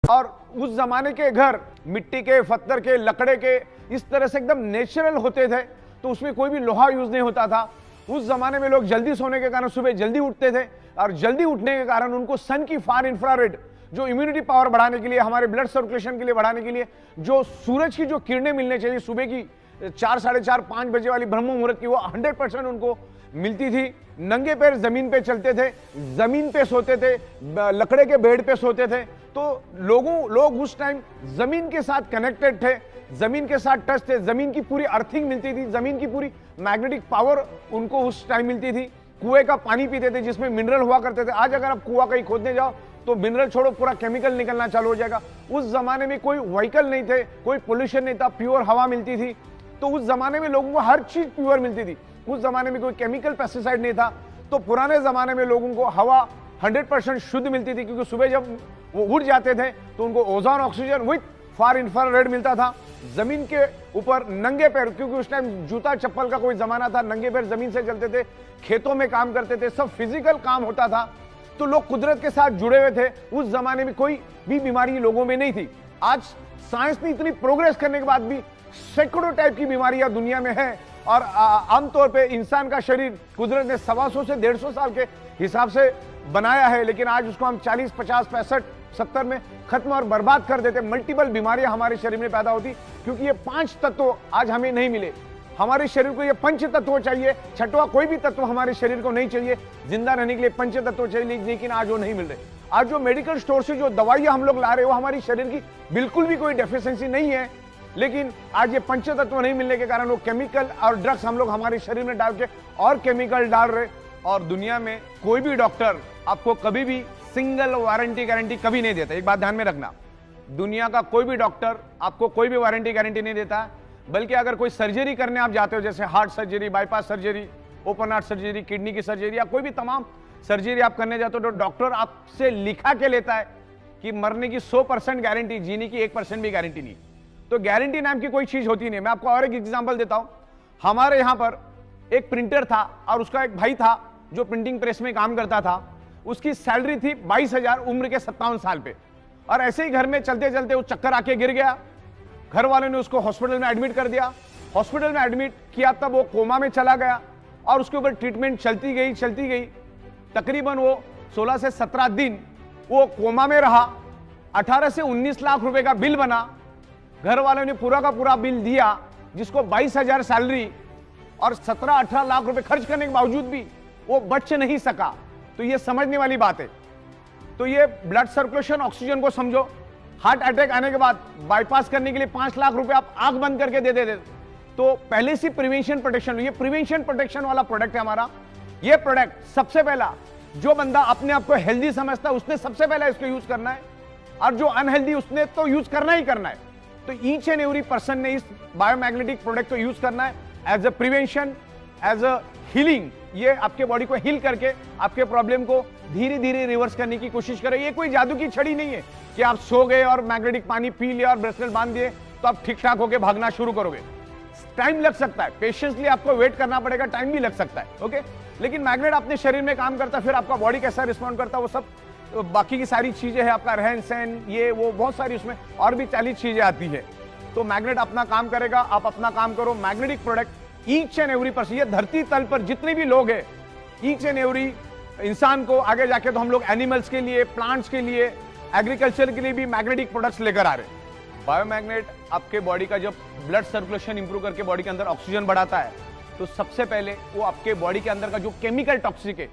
और उस जमाने के घर मिट्टी के, पत्थर के, लकड़े के इस तरह से एकदम नेचुरल होते थे, तो उसमें कोई भी लोहा यूज नहीं होता था। उस जमाने में लोग जल्दी सोने के कारण सुबह जल्दी उठते थे, और जल्दी उठने के कारण उनको सन की फार इंफ्रारेड, जो इम्यूनिटी पावर बढ़ाने के लिए, हमारे ब्लड सर्कुलेशन के लिए बढ़ाने के लिए, जो सूरज की जो किरणें मिलने चाहिए सुबह की 4, साढ़े 4, 5 बजे वाली ब्रह्म मुहूर्त की, वो 100% उनको मिलती थी। नंगे पैर जमीन पे चलते थे, जमीन पे सोते थे, लकड़े के बेड पे सोते थे। तो लोग उस टाइम जमीन के साथ कनेक्टेड थे, जमीन के साथ टच थे, जमीन की पूरी अर्थिंग मिलती थी, जमीन की पूरी मैग्नेटिक पावर उनको उस टाइम मिलती थी। कुएं का पानी पीते थे जिसमें मिनरल हुआ करते थे। आज अगर आप कुआं कहीं खोदने जाओ तो मिनरल छोड़ो, पूरा केमिकल निकलना चालू हो जाएगा। उस जमाने में कोई व्हीकल नहीं थे, कोई पोल्यूशन नहीं था, प्योर हवा मिलती थी। तो उस जमाने में लोगों को हर चीज प्योर मिलती थी। उस जमाने में कोई केमिकल पेस्टिसाइड नहीं था। तो पुराने जमाने में लोगों को हवा 100% शुद्ध मिलती थी, क्योंकि सुबह जब वो उठ जाते थे तो उनको ozone oxygen with far infrared मिलता था। जमीन के ऊपर नंगे पैर, क्योंकि उस टाइम जूता चप्पल का कोई जमाना था, नंगे पैर जमीन से चलते थे, खेतों में काम करते थे, सब फिजिकल काम होता था। तो लोग कुदरत के साथ जुड़े हुए थे। उस जमाने में कोई भी बीमारी लोगों में नहीं थी। आज साइंस ने इतनी प्रोग्रेस करने के बाद भी सैकड़ों टाइप की बीमारियां दुनिया में है, और आमतौर पे इंसान का शरीर कुदरत ने 125 से 150 साल के हिसाब से बनाया है, लेकिन आज उसको हम 40, 50, 65, 70 में खत्म और बर्बाद कर देते। मल्टीपल बीमारियां हमारे शरीर में पैदा होती, क्योंकि ये 5 तत्व आज हमें नहीं मिले। हमारे शरीर को ये पंच तत्व चाहिए, छठवां कोई भी तत्व हमारे शरीर को नहीं चाहिए। जिंदा रहने के लिए पंच तत्व चाहिए, लेकिन आज वो नहीं मिल रहे। आज जो मेडिकल स्टोर से जो दवाइयां हम लोग ला रहे हैं, वो हमारी शरीर की बिल्कुल भी कोई डेफिशिएंसी नहीं है, लेकिन आज ये पंच तत्व नहीं मिलने के कारण वो केमिकल और ड्रग्स हम लोग हमारे शरीर में डाल के और केमिकल डाल रहे। और दुनिया में कोई भी डॉक्टर आपको कभी भी सिंगल वारंटी गारंटी कभी नहीं देता। एक बात ध्यान में रखना, दुनिया का कोई भी डॉक्टर आपको कोई भी वारंटी गारंटी नहीं देता। बल्कि अगर कोई सर्जरी करने आप जाते हो, जैसे heart surgery, bypass surgery, open heart surgery, kidney की सर्जरी, या कोई भी तमाम सर्जरी आप करने जाते हो, तो डॉक्टर आपसे लिखा के लेता है कि मरने की 100% गारंटी, जीने की 1% भी गारंटी नहीं। तो गारंटी नाम की कोई चीज होती नहीं। मैं आपको और एक एग्जांपल देता हूं। हमारे यहां पर एक प्रिंटर था, और उसका एक भाई था जो प्रिंटिंग प्रेस में काम करता था। उसकी सैलरी थी 22,000, उम्र के 57 साल पे। और ऐसे ही घर में चलते चलते वो चक्कर आके गिर गया। घर वालों ने उसको हॉस्पिटल में एडमिट कर दिया। हॉस्पिटल में एडमिट किया तब वो कोमा में चला गया, और उसके ऊपर ट्रीटमेंट चलती गई। तकरीबन वो 16 से 17 दिन वो कोमा में रहा। 18 से 19 लाख रुपए का बिल बना। घर वालों ने पूरा का पूरा बिल दिया, जिसको 22,000 सैलरी और 17-18 लाख रुपए खर्च करने के बावजूद भी वो बच नहीं सका। तो ये समझने वाली बात है। तो ये ब्लड सर्कुलेशन, ऑक्सीजन को समझो। हार्ट अटैक आने के बाद बाईपास करने के लिए 5 लाख रुपए आप आंख बंद करके दे देते। तो पहले से प्रिवेंशन प्रोटेक्शन, ये प्रिवेंशन प्रोटेक्शन वाला प्रोडक्ट है हमारा। ये प्रोडक्ट सबसे पहला, जो बंदा अपने आप को हेल्दी समझता है उसने सबसे पहले इसको यूज करना है, और जो अनहेल्दी उसने तो यूज करना ही करना है। तो ईच एंड एवरी पर्सन ने इस बायोमैग्नेटिक प्रोडक्ट को यूज करना है as a prevention, as a healing. ये आपके बॉडी को हील करके आपके प्रॉब्लम को धीरे धीरे रिवर्स करने की कोशिश करे। ये कोई जादू की छड़ी नहीं है कि आप सो गए और मैग्नेटिक पानी पी लिया और ब्रेसलेट बांध दिए तो आप ठीक ठाक होकर भागना शुरू करोगे। टाइम लग सकता है, पेशेंसली आपको वेट करना पड़ेगा, टाइम भी लग सकता है, ओके। लेकिन मैग्नेट अपने शरीर में काम करता है, फिर आपका बॉडी कैसा रिस्पॉन्ड करता है वो सब, तो बाकी की सारी चीजें हैं, आपका रहन सहन, ये वो बहुत सारी उसमें और भी 40 चीजें आती है। तो मैग्नेट अपना काम करेगा, आप अपना काम करो। Magnetic product each and every person, ये धरती तल पर जितने भी लोग हैं, ईच एंड एवरी इंसान को आगे जाके तो हम लोग एनिमल्स के लिए, प्लांट्स के लिए, एग्रीकल्चर के लिए भी मैग्नेटिक प्रोडक्ट्स लेकर आ रहे हैं। बायोमैग्नेट आपके बॉडी का जब ब्लड सर्कुलेशन इंप्रूव करके बॉडी के अंदर ऑक्सीजन बढ़ाता है, तो सबसे पहले वो आपके बॉडी के अंदर का जो केमिकल टॉक्सिक है,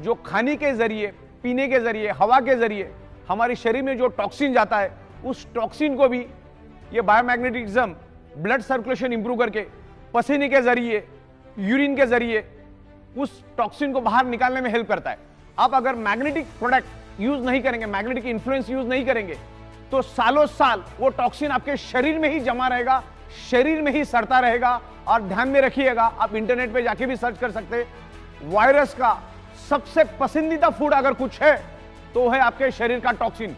जो खाने के जरिए, पीने के जरिए, हवा के जरिए हमारे शरीर में जो टॉक्सिन जाता है, उस टॉक्सिन को भी ये बायोमैग्नेटिज्म ब्लड सर्कुलेशन इंप्रूव करके पसीने के जरिए, यूरिन के जरिए उस टॉक्सिन को बाहर निकालने में हेल्प करता है। आप अगर मैग्नेटिक प्रोडक्ट यूज नहीं करेंगे, मैग्नेटिक इन्फ्लुएंस यूज नहीं करेंगे, तो सालों साल वो टॉक्सिन आपके शरीर में ही जमा रहेगा, शरीर में ही सड़ता रहेगा। और ध्यान में रखिएगा, आप इंटरनेट पे जाके भी सर्च कर सकते हैं, वायरस का सबसे पसंदीदा फूड अगर कुछ है तो है आपके शरीर का टॉक्सिन।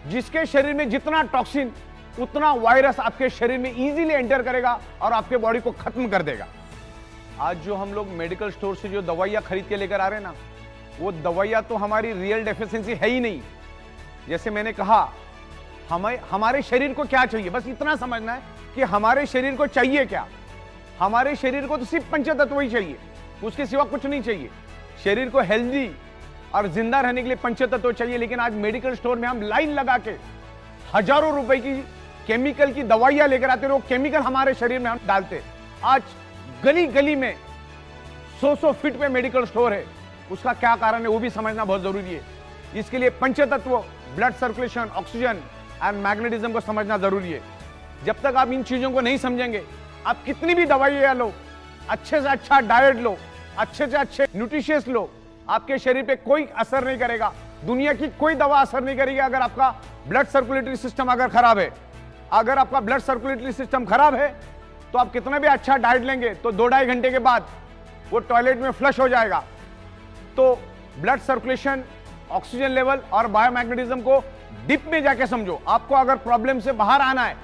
जिसके शरीर में जितना टॉक्सिन, उतना वायरस आपके शरीर में इजीली एंटर करेगा और आपके बॉडी को खत्म कर देगा। आज जो हम लोग मेडिकल स्टोर से जो दवाइयां खरीद के लेकर आ रहे हैं ना, वो दवाइयां तो हमारी रियल डेफिशिएंसी है ही नहीं। जैसे मैंने कहा हमें हमारे शरीर को क्या चाहिए, बस इतना समझना है कि हमारे शरीर को चाहिए क्या। हमारे शरीर को तो सिर्फ पंच तत्व ही चाहिए, उसके सिवा कुछ नहीं चाहिए। शरीर को हेल्दी और जिंदा रहने के लिए पंच तत्व चाहिए। लेकिन आज मेडिकल स्टोर में हम लाइन लगा के हजारों रुपए की केमिकल की दवाइयां लेकर आते, वो केमिकल हमारे शरीर में हम डालते। आज गली गली में 100 फीट पे मेडिकल स्टोर है। उसका क्या कारण है वो भी समझना बहुत जरूरी है। इसके लिए पंच तत्व, blood circulation, oxygen and magnetism को समझना जरूरी है। जब तक आप इन चीजों को नहीं समझेंगे, आप कितनी भी दवाइयां लो, अच्छे से अच्छा डाइट लो, अच्छे से अच्छे न्यूट्रिशियस लो, आपके शरीर पे कोई असर नहीं करेगा। दुनिया की कोई दवा असर नहीं करेगी अगर आपका ब्लड सर्कुलेटरी सिस्टम अगर खराब है। अगर आपका ब्लड सर्कुलेटरी सिस्टम खराब है तो आप कितना भी अच्छा डाइट लेंगे तो 2-2.5 घंटे के बाद वो टॉयलेट में फ्लश हो जाएगा। तो ब्लड सर्कुलेशन, ऑक्सीजन लेवल और बायोमैग्नेटिज्म को डीप में जाके समझो। आपको अगर प्रॉब्लम से बाहर आना है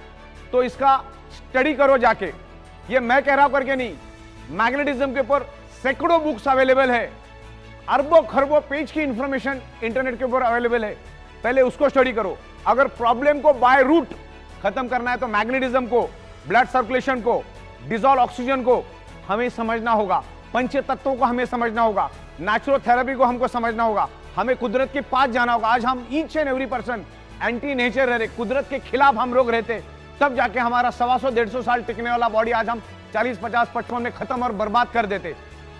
तो इसका स्टडी करो जाके। ये मैं कह रहा हूं करके नहीं, मैग्नेटिज्म के ऊपर सैकड़ों बुक्स अवेलेबल है, अरबों खरबों पेज की इंफॉर्मेशन इंटरनेट के ऊपर अवेलेबल है। पहले उसको स्टडी करो। अगर प्रॉब्लम को बाय रूट खत्म करना है तो मैग्नेटिज्म को, ब्लड सर्कुलेशन को, डिजॉल्व ऑक्सीजन को हमें समझना होगा, पंच तत्वों को हमें समझना होगा, नेचुरोथेरेपी को हमको समझना होगा, हमें कुदरत के पास जाना होगा। आज हम each and every person anti nature रह रहे, कुदरत के खिलाफ हम लोग रहते, तब जाके हमारा 125-150 साल टिकने वाला बॉडी आज हम 40, 50, 55 में खत्म और बर्बाद कर देते।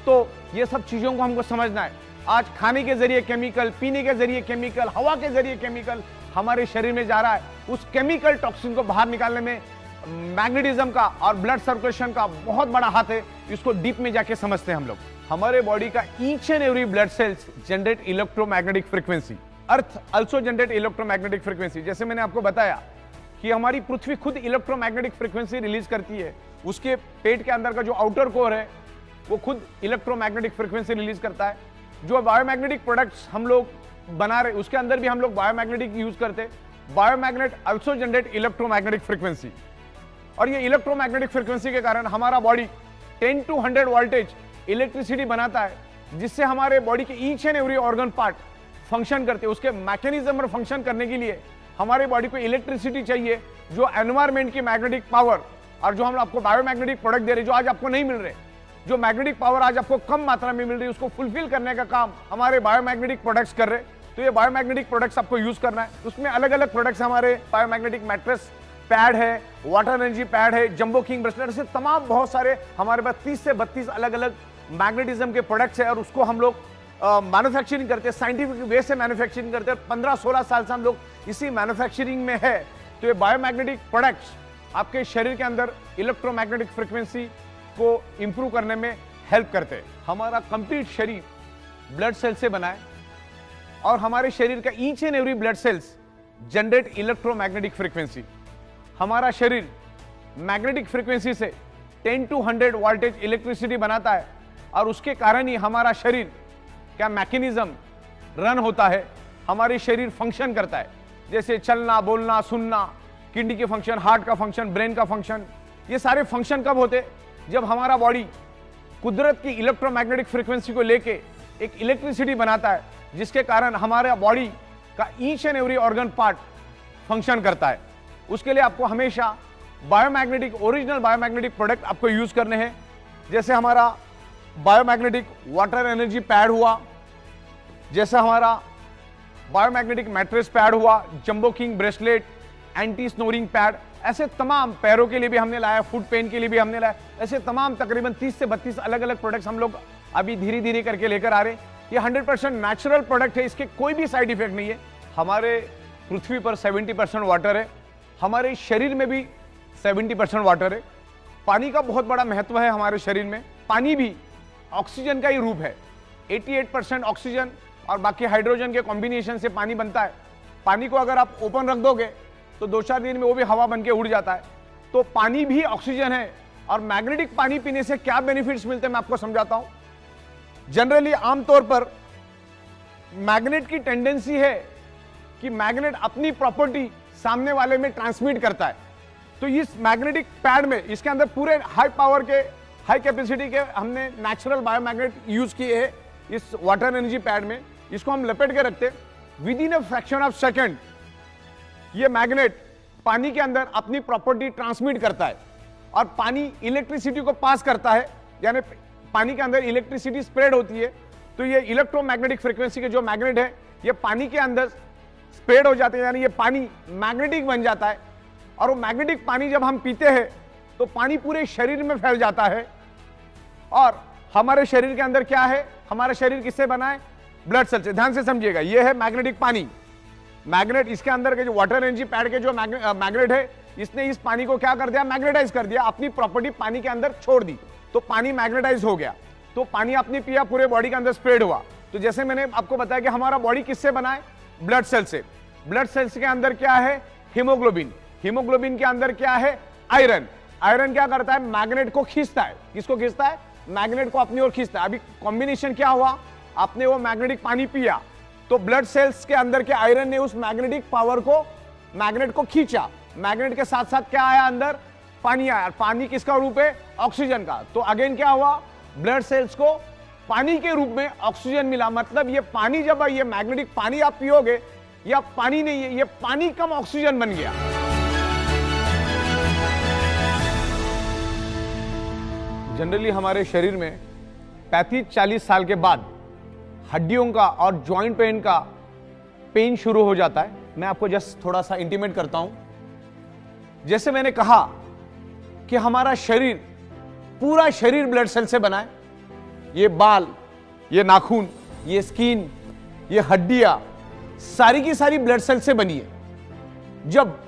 तो ये सब चीजों को हमको समझना है। आज खाने के जरिए केमिकल, पीने के जरिए केमिकल, हवा के जरिए केमिकल हमारे शरीर में जा रहा है। उस केमिकल टॉक्सिन को बाहर निकालने में मैग्नेटिज्म का और ब्लड सर्कुलेशन का बहुत बड़ा हाथ है। इसको डीप में जाके समझते हैं हम लोग। हमारे बॉडी का each and every blood cells generate electromagnetic frequency, earth also generate electromagnetic frequency. जैसे मैंने आपको बताया कि हमारी पृथ्वी खुद इलेक्ट्रोमैग्नेटिक फ्रीक्वेंसी रिलीज करती है। उसके पेट के अंदर का जो आउटर कोर है वो खुद इलेक्ट्रोमैग्नेटिक फ्रीक्वेंसी रिलीज करता है। जो बायोमैग्नेटिक प्रोडक्ट्स हम लोग बना रहे उसके अंदर भी हम लोग बायोमैग्नेटिक यूज करते हैं। बायोमैग्नेट आल्सो जनरेट इलेक्ट्रोमैग्नेटिक फ्रीक्वेंसी, और ये इलेक्ट्रोमैग्नेटिक फ्रीक्वेंसी के कारण हमारा बॉडी 10 to 100 वोल्टेज इलेक्ट्रिसिटी बनाता है, जिससे हमारे बॉडी के each and every organ part function करते हैं। उसके मैकेनिज्म पर फंक्शन करने के लिए हमारे बॉडी को इलेक्ट्रिसिटी चाहिए, जो एनवायरमेंट की मैग्नेटिक पावर और जो हम आपको बायोमैग्नेटिक प्रोडक्ट दे रहे, जो आज आपको नहीं मिल रहे, जो मैग्नेटिक पावर आज आपको कम मात्रा में मिल रही है, उसको फुलफिल करने का काम हमारे बायोमैग्नेटिक प्रोडक्ट्स कर रहे। तो ये बायोमैग्नेटिक प्रोडक्ट्स आपको यूज करना है। उसमें अलग अलग प्रोडक्ट्स हमारे बायोमैग्नेटिक मैट्रेस पैड है, वाटर एनर्जी पैड है, जंबो किंग ब्रेसलेट से तमाम बहुत सारे हमारे पास 30 से 32 अलग अलग मैग्नेटिज्म के प्रोडक्ट्स है। और उसको हम लोग मैन्युफैक्चरिंग करते हैं, साइंटिफिक वे से मैन्युफैक्चरिंग करते हैं। 15-16 साल से हम लोग इसी मैन्युफैक्चरिंग में है। तो ये बायोमैग्नेटिक प्रोडक्ट्स आपके शरीर के अंदर इलेक्ट्रोमैग्नेटिक फ्रीक्वेंसी को इंप्रूव करने में हेल्प करते हैं। हमारा कंप्लीट शरीर ब्लड सेल से बना है और हमारे शरीर का each and every blood cells generate electromagnetic frequency. हमारा शरीर मैग्नेटिक फ्रीक्वेंसी से 10 to 100 वोल्टेज इलेक्ट्रिसिटी बनाता है, और उसके कारण ही हमारा शरीर क्या मैकेनिज्म रन होता है, हमारे शरीर फंक्शन करता है। जैसे चलना, बोलना, सुनना, किडनी के फंक्शन, हार्ट का फंक्शन, ब्रेन का फंक्शन, ये सारे फंक्शन कब होते? जब हमारा बॉडी कुदरत की इलेक्ट्रोमैग्नेटिक फ्रीक्वेंसी को लेके एक इलेक्ट्रिसिटी बनाता है, जिसके कारण हमारे बॉडी का each and every organ part function करता है। उसके लिए आपको हमेशा बायोमैग्नेटिक, ओरिजिनल बायोमैग्नेटिक प्रोडक्ट आपको यूज करने हैं। जैसे हमारा बायोमैग्नेटिक वाटर एनर्जी पैड हुआ, जैसे हमारा बायोमैग्नेटिक मैट्रेस पैड हुआ, jumbo king bracelet, anti snoring pad, ऐसे तमाम, पैरों के लिए भी हमने लाया, फुट पेन के लिए भी हमने लाया, ऐसे तमाम तकरीबन 30 से 32 अलग अलग प्रोडक्ट्स हम लोग अभी धीरे धीरे करके लेकर आ रहे हैं। ये 100% नेचुरल प्रोडक्ट है, इसके कोई भी साइड इफेक्ट नहीं है। हमारे पृथ्वी पर 70% वाटर है, हमारे शरीर में भी 70% वाटर है। पानी का बहुत बड़ा महत्व है हमारे शरीर में। पानी भी ऑक्सीजन का ही रूप है। 88% ऑक्सीजन और बाकी हाइड्रोजन के कॉम्बिनेशन से पानी बनता है। पानी को अगर आप ओपन रख दोगे तो 2-4 दिन में वो भी हवा बन के उड़ जाता है। तो पानी भी ऑक्सीजन है। और मैग्नेटिक पानी पीने से क्या बेनिफिट्स मिलते हैं मैं आपको समझाता हूं। जनरली आमतौर पर मैग्नेट की टेंडेंसी है कि मैग्नेट अपनी प्रॉपर्टी सामने वाले में ट्रांसमिट करता है। तो इस मैग्नेटिक पैड में, इसके अंदर पूरे हाई पावर के, हाई कैपेसिटी के हमने नेचुरल बायोमैग्नेट यूज किए हैं इस वाटर एनर्जी पैड में। इसको हम लपेट के रखते, with in a fraction of second ये मैग्नेट पानी के अंदर अपनी प्रॉपर्टी ट्रांसमिट करता है और पानी इलेक्ट्रिसिटी को पास करता है, यानी पानी के अंदर इलेक्ट्रिसिटी स्प्रेड होती है। तो ये इलेक्ट्रोमैग्नेटिक फ्रीक्वेंसी के जो मैग्नेट है ये पानी के अंदर स्प्रेड हो जाते हैं, यानी ये पानी मैग्नेटिक बन जाता है। और वो मैग्नेटिक पानी जब हम पीते हैं तो पानी पूरे शरीर में फैल जाता है। और हमारे शरीर के अंदर क्या है, हमारा शरीर किससे बना है? ब्लड सेल से। ध्यान से समझिएगा, ये है मैग्नेटिक पानी। मैग्नेट, इसके अंदर के जो वाटर एनर्जी पैड के जो मैग्नेट है, इसने इस पानी को क्या कर दिया? मैग्नेटाइज कर दिया, अपनी प्रॉपर्टी पानी के अंदर छोड़ दी, तो पानी मैग्नेटाइज हो गया। तो पानी आपने पिया, पूरे बॉडी के अंदर स्प्रेड हुआ। तो जैसे मैंने आपको बताया कि हमारा बॉडी किससे बना है? ब्लड सेल से। ब्लड सेल्स के अंदर क्या है? हीमोग्लोबिन। हीमोग्लोबिन के अंदर क्या है? आयरन। आयरन क्या करता है? मैग्नेट को खींचता है। किसको खींचता है? मैग्नेट को अपनी ओर खींचता है। अभी कॉम्बिनेशन क्या हुआ? आपने वो मैग्नेटिक पानी पिया तो ब्लड सेल्स के अंदर के आयरन ने उस मैग्नेटिक पावर को, मैग्नेट को खींचा। मैग्नेट के साथ साथ क्या आया? अंदर पानी आया। पानी किसका रूप है? ऑक्सीजन का। तो अगेन क्या हुआ? ब्लड सेल्स को पानी के रूप में ऑक्सीजन मिला। मतलब ये पानी, जब ये मैग्नेटिक पानी आप पियोगे, या पानी नहीं है, ये पानी कम ऑक्सीजन बन गया। जनरली हमारे शरीर में 35-40 साल के बाद हड्डियों का और जॉइंट पेन का पेन शुरू हो जाता है। मैं आपको जस्ट थोड़ा सा इंटीमेट करता हूं। जैसे मैंने कहा कि हमारा शरीर, पूरा शरीर ब्लड सेल से बना है। ये बाल, ये नाखून, ये स्किन, ये हड्डियां सारी की सारी ब्लड सेल से बनी है। जब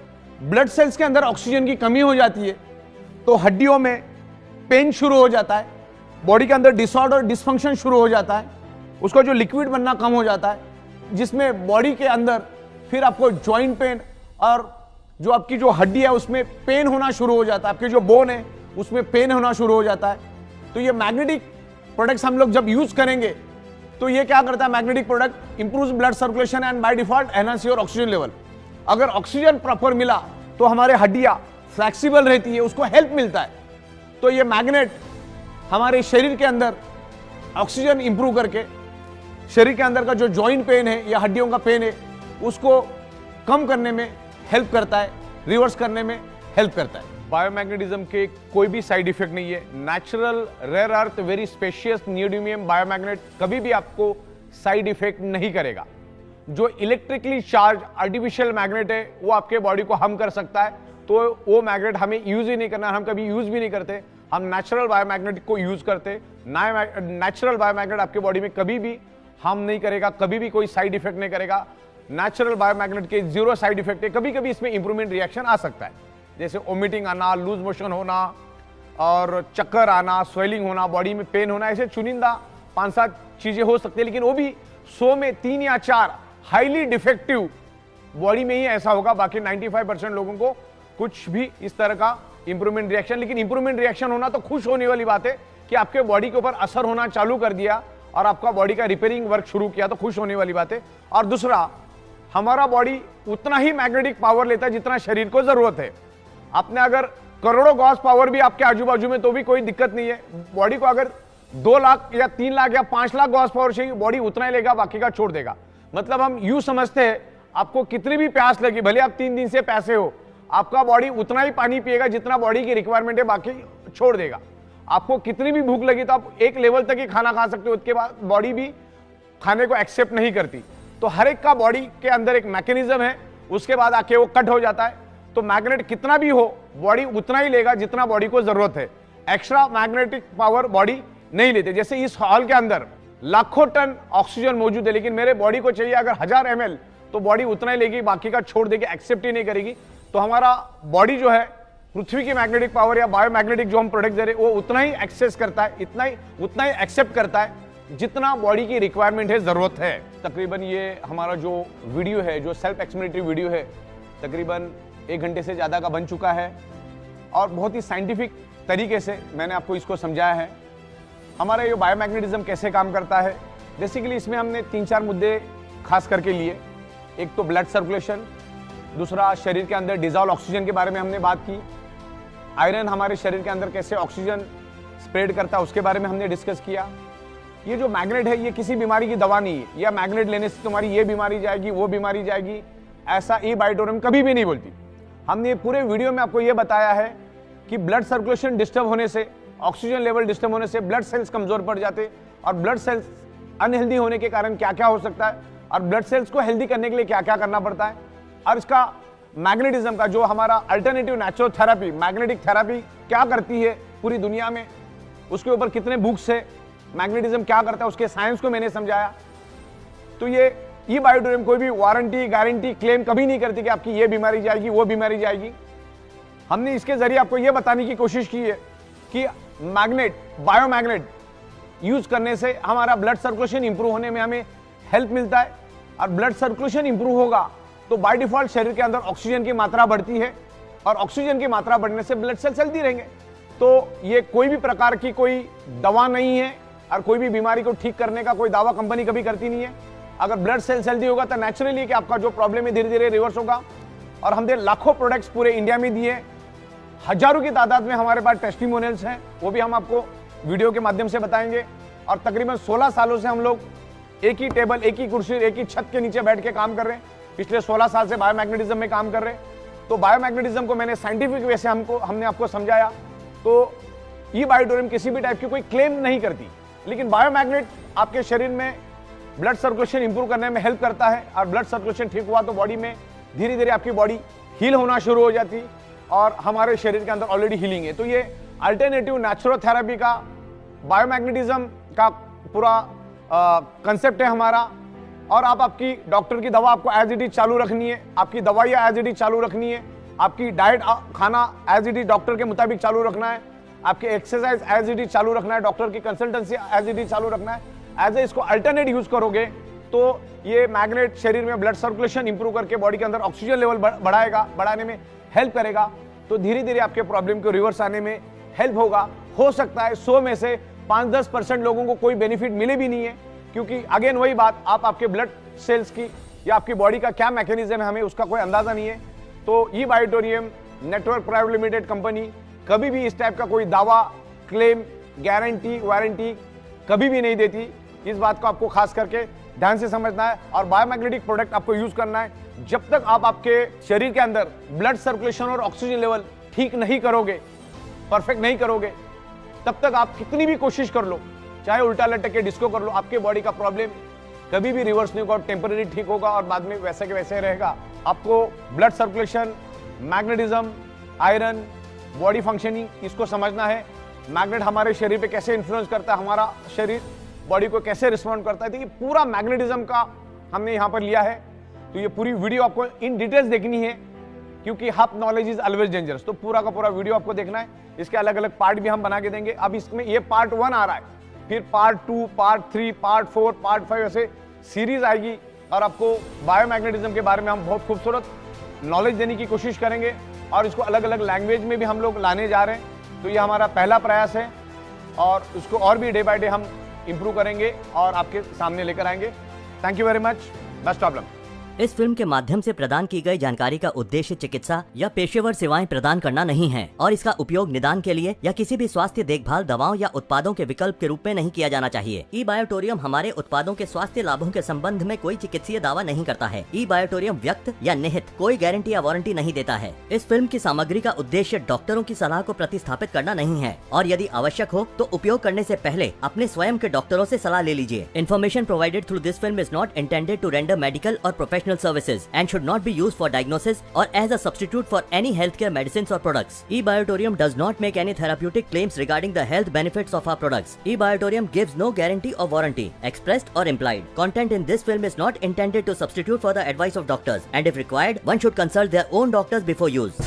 ब्लड सेल्स के अंदर ऑक्सीजन की कमी हो जाती है तो हड्डियों में पेन शुरू हो जाता है, बॉडी के अंदर डिसऑर्डर, डिसफंक्शन शुरू हो जाता है, उसका जो लिक्विड बनना कम हो जाता है, जिसमें बॉडी के अंदर फिर आपको जॉइंट पेन और जो आपकी जो हड्डी है उसमें पेन होना शुरू हो जाता है, आपके जो बोन है उसमें पेन होना शुरू हो जाता है। तो ये मैग्नेटिक प्रोडक्ट्स हम लोग जब यूज करेंगे तो ये क्या करता है? Magnetic product improves blood circulation and by default enhance your oxygen level. अगर ऑक्सीजन प्रॉपर मिला तो हमारे हड्डियां फ्लेक्सिबल रहती है, उसको हेल्प मिलता है। तो ये मैग्नेट हमारे शरीर के अंदर ऑक्सीजन इंप्रूव करके शरीर के अंदर का जो जॉइंट पेन है या हड्डियों का पेन है उसको कम करने में हेल्प करता है, रिवर्स करने में हेल्प करता है। बायोमैग्नेटिज्म के कोई भी साइड इफेक्ट नहीं है। Natural, rare earth, very spacious neodymium biomagnet कभी भी आपको साइड इफेक्ट नहीं करेगा। जो इलेक्ट्रिकली चार्ज आर्टिफिशियल मैग्नेट है वो आपके बॉडी को हार्म कर सकता है, तो वो मैग्नेट हमें यूज ही नहीं करना, हम कभी यूज भी नहीं करते। हम नेचुरल बायोमैग्नेट को यूज करते। नेचुरल बायोमैग्नेट आपके बॉडी में कभी भी हार्म नहीं करेगा, कभी भी कोई साइड इफेक्ट नहीं करेगा। नेचुरल बायोमैग्नेट के 0 साइड इफेक्ट है। कभी कभी इसमें इंप्रूवमेंट रिएक्शन आ सकता है, जैसे वोमिटिंग आना, लूज मोशन होना और चक्कर आना, स्वेलिंग होना, बॉडी में पेन होना, ऐसे चुनिंदा 5-7 चीजें हो सकती है। लेकिन वो भी 100 में 3 या 4 हाईली डिफेक्टिव बॉडी में ही ऐसा होगा। बाकी 95% लोगों को कुछ भी इस तरह का इंप्रूवमेंट रिएक्शन, लेकिन इंप्रूवमेंट रिएक्शन होना तो खुश होने वाली बात है कि आपके बॉडी के ऊपर असर होना चालू कर दिया और आपका बॉडी का रिपेयरिंग वर्क शुरू किया, तो खुश होने वाली बात है। और दूसरा, हमारा बॉडी उतना ही मैग्नेटिक पावर लेता है जितना शरीर को जरूरत है। आपने अगर करोड़ों गॉस पावर भी आपके आजू बाजू में तो भी कोई दिक्कत नहीं है। बॉडी को अगर 2 लाख या 3 लाख या 5 लाख गॉस पावर चाहिए, बॉडी उतना ही लेगा, बाकी का छोड़ देगा। मतलब हम यूं समझते हैं, आपको कितनी भी प्यास लगी, भले आप 3 दिन से प्यासे हो, आपका बॉडी उतना ही पानी पिएगा जितना बॉडी की रिक्वायरमेंट है, बाकी छोड़ देगा। आपको कितनी भी भूख लगी तो आप एक लेवल तक ही खाना खा सकते हो, उसके बाद बॉडी भी खाने को एक्सेप्ट नहीं करती। तो हर एक का बॉडी के अंदर एक मैकेनिज्म है, उसके बाद आके वो कट हो जाता है। तो मैग्नेट कितना भी हो, बॉडी उतना ही लेगा जितना बॉडी को जरूरत है। एक्स्ट्रा मैग्नेटिक पावर बॉडी नहीं लेते। जैसे इस हॉल के अंदर लाखों टन ऑक्सीजन मौजूद है, लेकिन मेरे बॉडी को चाहिए अगर 1000 ml, तो बॉडी उतना ही लेगी, बाकी का छोड़ देगी, एक्सेप्ट ही नहीं करेगी। तो हमारा बॉडी जो है पृथ्वी की मैग्नेटिक पावर या बायोमैग्नेटिक जो हम प्रोडक्ट दे रहे हैं वो उतना ही एक्सेस करता है, उतना ही एक्सेप्ट करता है जितना बॉडी की रिक्वायरमेंट है, जरूरत है। तकरीबन ये हमारा जो वीडियो है, जो सेल्फ एक्सप्लेनेटरी वीडियो है, तकरीबन 1 घंटे से ज़्यादा का बन चुका है और बहुत ही साइंटिफिक तरीके से मैंने आपको इसको समझाया है। हमारा ये बायोमैग्नेटिज्म कैसे काम करता है, बेसिकली इसमें हमने 3-4 मुद्दे खास करके लिए। एक तो ब्लड सर्कुलेशन, दूसरा शरीर के अंदर डिजॉल्व ऑक्सीजन के बारे में हमने बात की, आयरन हमारे शरीर के अंदर कैसे ऑक्सीजन स्प्रेड करता है उसके बारे में हमने डिस्कस किया। ये जो मैग्नेट है ये किसी बीमारी की दवा नहीं है, या मैग्नेट लेने से तुम्हारी ये बीमारी जाएगी, वो बीमारी जाएगी, ऐसा ई बायोटोरियम कभी भी नहीं बोलती। हमने पूरे वीडियो में आपको यह बताया है कि ब्लड सर्कुलेशन डिस्टर्ब होने से, ऑक्सीजन लेवल डिस्टर्ब होने से ब्लड सेल्स कमजोर पड़ जाते और ब्लड सेल्स अनहेल्दी होने के कारण क्या क्या हो सकता है और ब्लड सेल्स को हेल्दी करने के लिए क्या क्या करना पड़ता है, और इसका मैग्नेटिज्म का जो हमारा alternative natural therapy, magnetic therapy क्या करती है पूरी दुनिया में, उसके ऊपर कितने बुक्स है, मैग्नेटिज्म क्या करता है, उसके साइंस को मैंने समझाया। तो ये ई बायोटोरियम कोई भी वारंटी गारंटी क्लेम कभी नहीं करती कि आपकी ये बीमारी जाएगी वो बीमारी जाएगी। हमने इसके जरिए आपको ये बताने की कोशिश की है कि मैग्नेट, बायोमैग्नेट यूज करने से हमारा ब्लड सर्कुलेशन इंप्रूव होने में हमें हेल्प मिलता है, और ब्लड सर्कुलेशन इंप्रूव होगा तो बाय डिफॉल्ट शरीर के अंदर ऑक्सीजन की मात्रा बढ़ती है, और ऑक्सीजन की मात्रा बढ़ने से ब्लड सेल्स हेल्दी रहेंगे। तो ये कोई भी प्रकार की कोई दवा नहीं है, और कोई भी बीमारी को ठीक करने का कोई दावा कंपनी कभी करती नहीं है। अगर ब्लड सेल्स हेल्दी होगा तो नेचुरली कि आपका जो प्रॉब्लम है धीरे धीरे रिवर्स होगा। और हमने लाखों प्रोडक्ट्स पूरे इंडिया में दिए, हजारों की तादाद में हमारे पास टेस्टिमोनियल्स हैं, वो भी हम आपको वीडियो के माध्यम से बताएंगे। और तकरीबन 16 सालों से हम लोग एक ही टेबल, एक ही कुर्सी, एक ही छत के नीचे बैठ के काम कर रहे हैं। पिछले 16 साल से बायोमैग्नेटिज्म में काम कर रहे हैं। तो बायोमैग्नेटिज्म को मैंने साइंटिफिक वे से हमने आपको समझाया। तो ई बायोटोरियम किसी भी टाइप की कोई क्लेम नहीं करती, लेकिन बायोमैग्नेट आपके शरीर में ब्लड सर्कुलेशन इंप्रूव करने में हेल्प करता है, और ब्लड सर्कुलेशन ठीक हुआ तो बॉडी में धीरे धीरे आपकी बॉडी हील होना शुरू हो जाती, और हमारे शरीर के अंदर ऑलरेडी हीलिंग है। तो ये अल्टरनेटिव नेचुरल थेरेपी का, बायोमैग्नेटिज्म का पूरा कंसेप्ट है हमारा। और आप आपकी डॉक्टर की दवा आपको एज इट इज चालू रखनी है, आपकी दवाइयाँ एज इट इज चालू रखनी है, आपकी डाइट खाना एज इट इज डॉक्टर के मुताबिक चालू रखना है, आपके एक्सरसाइज एज इट इज चालू रखना है, डॉक्टर की कंसल्टेंसी एज इट इज चालू रखना है। एज ए इसको अल्टरनेट यूज करोगे तो ये मैग्नेट शरीर में ब्लड सर्कुलेशन इंप्रूव करके बॉडी के अंदर ऑक्सीजन लेवल बढ़ाने में हेल्प करेगा। तो धीरे धीरे आपके प्रॉब्लम को रिवर्स आने में हेल्प होगा। हो सकता है 100 में से 5-10% लोगों को कोई बेनिफिट मिले भी नहीं है, क्योंकि अगेन वही बात, आप आपके ब्लड सेल्स की या आपकी बॉडी का क्या मैकेनिज्म है हमें उसका कोई अंदाजा नहीं है। तो ई बायोटोरियम नेटवर्क प्राइवेट लिमिटेड कंपनी कभी भी इस टाइप का कोई दावा, क्लेम, गारंटी, वारंटी कभी भी नहीं देती। इस बात को आपको खास करके ध्यान से समझना है, और बायोमैग्नेटिक प्रोडक्ट आपको यूज करना है। जब तक आप आपके शरीर के अंदर ब्लड सर्कुलेशन और ऑक्सीजन लेवल ठीक नहीं करोगे, परफेक्ट नहीं करोगे, तब तक आप कितनी भी कोशिश कर लो, चाहे उल्टा लटक के डिस्को कर लो, आपके बॉडी का प्रॉब्लम कभी भी रिवर्स नहीं होगा, टेम्पररी ठीक होगा और बाद में वैसे के वैसे रहेगा। आपको blood circulation, magnetism, iron, body functioning, इसको समझना है। मैग्नेट हमारे शरीर पे कैसे इन्फ्लुएंस करता है, हमारा शरीर बॉडी को कैसे रिस्पॉन्ड करता है, देखिए पूरा मैग्नेटिज्म का हमने यहाँ पर लिया है। तो ये पूरी वीडियो आपको इन डिटेल्स देखनी है, क्योंकि half knowledge is always dangerous. तो पूरा का पूरा वीडियो आपको देखना है, इसके अलग अलग पार्ट भी हम बना के देंगे। अब इसमें ये पार्ट 1 आ रहा है, फिर पार्ट 2, पार्ट 3, पार्ट 4, पार्ट 5 ऐसे सीरीज आएगी, और आपको बायोमैग्नेटिज्म के बारे में हम बहुत खूबसूरत नॉलेज देने की कोशिश करेंगे, और इसको अलग अलग लैंग्वेज में भी हम लोग लाने जा रहे हैं। तो ये हमारा पहला प्रयास है, और उसको और भी डे बाय डे हम इंप्रूव करेंगे और आपके सामने लेकर आएंगे। Thank you very much, best of luck. इस फिल्म के माध्यम से प्रदान की गई जानकारी का उद्देश्य चिकित्सा या पेशेवर सेवाएं प्रदान करना नहीं है, और इसका उपयोग निदान के लिए या किसी भी स्वास्थ्य देखभाल दवाओं या उत्पादों के विकल्प के रूप में नहीं किया जाना चाहिए। ई बायोटोरियम हमारे उत्पादों के स्वास्थ्य लाभों के संबंध में कोई चिकित्सीय दावा नहीं करता है। ई बायोटोरियम व्यक्त या निहित कोई गारंटी या वारंटी नहीं देता है। इस फिल्म की सामग्री का उद्देश्य डॉक्टरों की सलाह को प्रतिस्थापित करना नहीं है, और यदि आवश्यक हो तो उपयोग करने से पहले अपने स्वयं के डॉक्टरों से सलाह ले लीजिए। Information provided through this film is not intended to render medical और professional services and should not be used for diagnosis or as a substitute for any healthcare medicines or products. E-Biotorium does not make any therapeutic claims regarding the health benefits of our products. E-Biotorium gives no guarantee or warranty, expressed or implied. Content in this film is not intended to substitute for the advice of doctors, and if required, one should consult their own doctors before use.